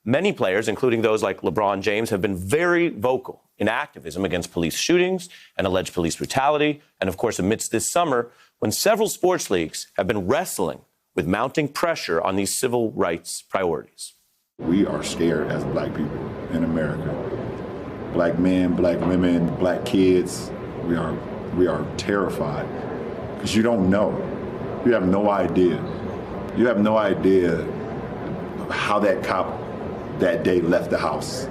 Many players, including those like LeBron James, have been very vocal in activism against police shootings and alleged police brutality. And of course, amidst this summer, when several sports leagues have been wrestling with mounting pressure on these civil rights priorities. We are scared as black people in America. Black men, black women, black kids, we are terrified because you don't know. You have no idea. You have no idea how that cop that day left the house.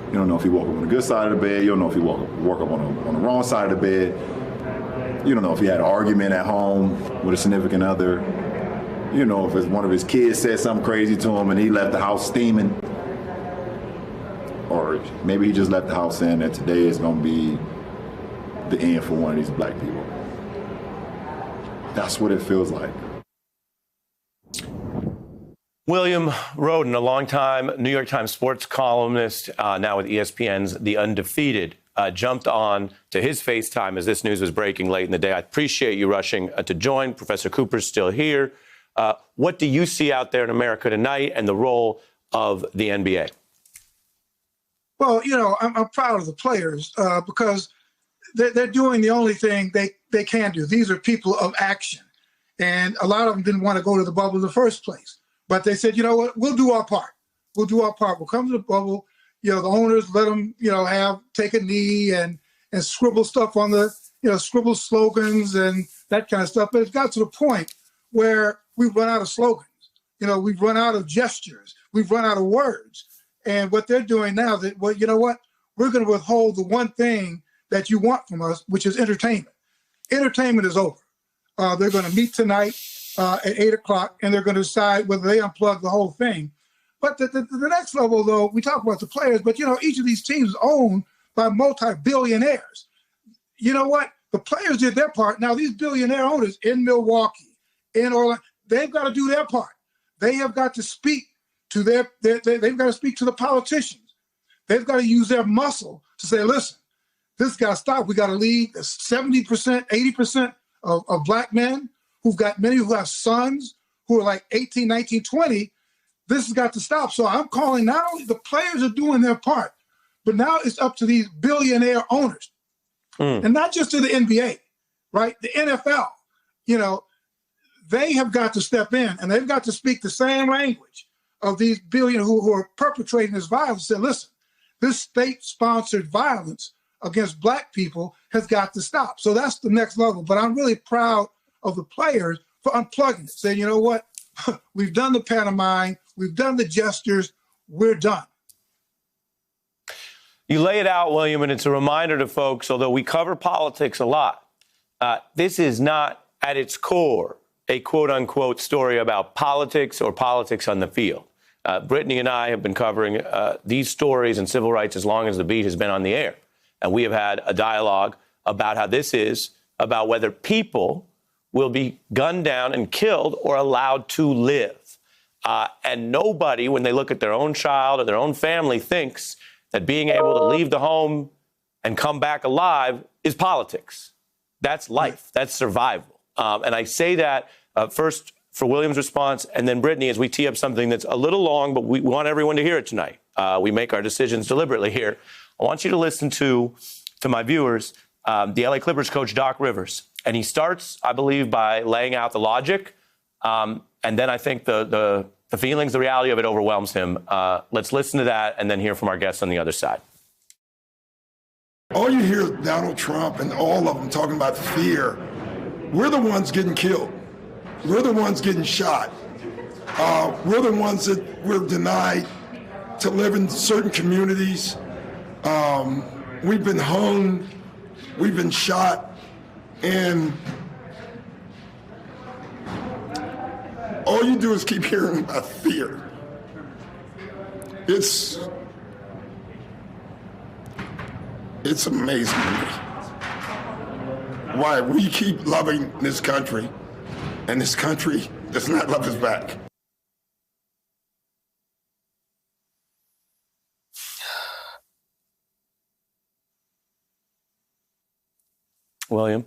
You don't know if he woke up on the good side of the bed. You don't know if he woke up on the wrong side of the bed. You don't know if he had an argument at home with a significant other. You know, if one of his kids said something crazy to him and he left the house steaming. Or maybe he just left the house saying that today is going to be the end for one of these black people. That's what it feels like. William Rhoden, a longtime New York Times sports columnist, now with ESPN's The Undefeated, jumped on to his FaceTime as this news was breaking late in the day. I appreciate you rushing to join. Professor Cooper's still here. What do you see out there in America tonight and the role of the NBA? Well, you know, I'm proud of the players because they're doing the only thing they can do. These are people of action. And a lot of them didn't want to go to the bubble in the first place. But they said, you know what, we'll do our part. We'll do our part. We'll come to the bubble. You know, the owners let them, you know, take a knee and scribble stuff on the, you know, scribble slogans and that kind of stuff. But it got to the point where we've run out of slogans. You know, we've run out of gestures. We've run out of words. And what they're doing now, that, well, you know what, we're going to withhold the one thing that you want from us, which is entertainment. Entertainment is over. They're going to meet tonight at 8 o'clock, and they're going to decide whether they unplug the whole thing. But the next level, though, we talk about the players, but, you know, each of these teams is owned by multi-billionaires. You know what? The players did their part. Now, these billionaire owners in Milwaukee, in Orlando, they've got to do their part. They have got to speak to they've got to speak to the politicians. They've got to use their muscle to say, listen, this got to stop. We got to leave 70%, 80% of black men many who have sons who are like 18, 19, 20. This has got to stop. So I'm calling, not only the players are doing their part, but now it's up to these billionaire owners. And not just to the NBA, right? The NFL, you know, they have got to step in and they've got to speak the same language of these billionaires who are perpetrating this violence. Say, listen, this state-sponsored violence against black people has got to stop. So that's the next level. But I'm really proud of the players for unplugging it, saying, you know what, we've done the pantomime, we've done the gestures, we're done. You lay it out, William, and it's a reminder to folks, although we cover politics a lot, this is not at its core a quote-unquote story about politics or politics on the field. Brittany and I have been covering these stories and civil rights as long as the beat has been on the air. And we have had a dialogue about how this is about whether people will be gunned down and killed or allowed to live. And nobody, when they look at their own child or their own family, thinks that being able to leave the home and come back alive is politics. That's life. That's survival. And I say that first for William's response, and then Brittany, as we tee up something that's a little long, but we want everyone to hear it tonight. We make our decisions deliberately here. I want you to listen to my viewers, the LA Clippers coach, Doc Rivers. And he starts, I believe, by laying out the logic. And then I think the feelings, the reality of it overwhelms him. Let's listen to that and then hear from our guests on the other side. All you hear is Donald Trump and all of them talking about fear. We're the ones getting killed. We're the ones getting shot. We're the ones that we're denied to live in certain communities. We've been hung. We've been shot. And all you do is keep hearing about fear. It's amazing to me why we keep loving this country and this country does not love us back. William?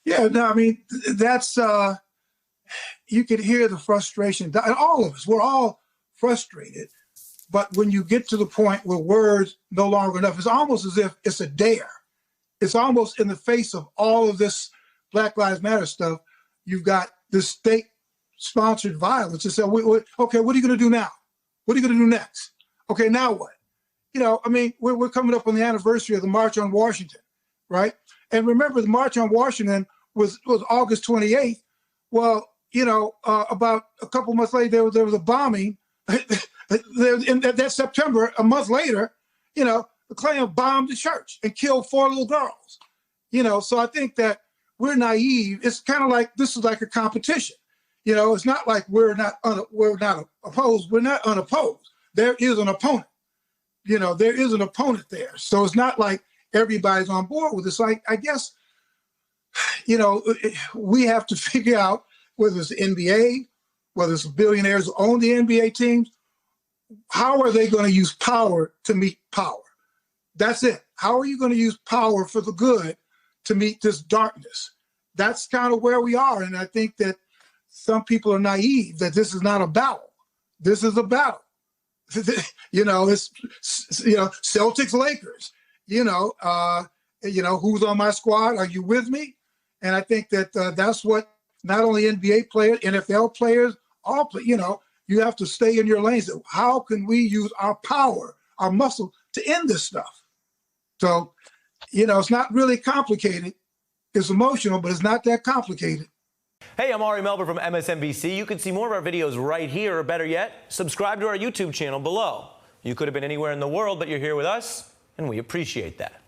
Yeah, no, I mean, that's, you could hear the frustration. And all of us, we're all frustrated. But when you get to the point where words no longer enough, it's almost as if it's a dare. It's almost in the face of all of this Black Lives Matter stuff. You've got this state-sponsored violence. It's okay, what are you going to do now? What are you going to do next? Okay, now what? You know, I mean, we're coming up on the anniversary of the March on Washington, right? And remember, the March on Washington was August 28th. Well, you know, about a couple months later, there was a bombing. In that September, a month later, you know, the Klan bombed the church and killed 4 little girls. You know, so I think that we're naive. It's kind of like this is like a competition. You know, it's not like we're not opposed. We're not unopposed. There is an opponent. You know, there is an opponent there. So it's not like everybody's on board with this. Like, I guess, you know, we have to figure out whether it's the NBA, whether it's the billionaires who own the NBA teams, how are they going to use power to meet power? That's it. How are you going to use power for the good to meet this darkness? That's kind of where we are. And I think that some people are naive that this is not a battle. This is a battle. You know, it's, you know, Celtics, Lakers, you know, who's on my squad? Are you with me? And I think that that's what not only NBA players, NFL players, all play, you know, you have to stay in your lanes. How can we use our power, our muscle to end this stuff? So, you know, it's not really complicated. It's emotional, but it's not that complicated. Hey, I'm Ari Melber from MSNBC. You can see more of our videos right here, or better yet, subscribe to our YouTube channel below. You could have been anywhere in the world, but you're here with us, and we appreciate that.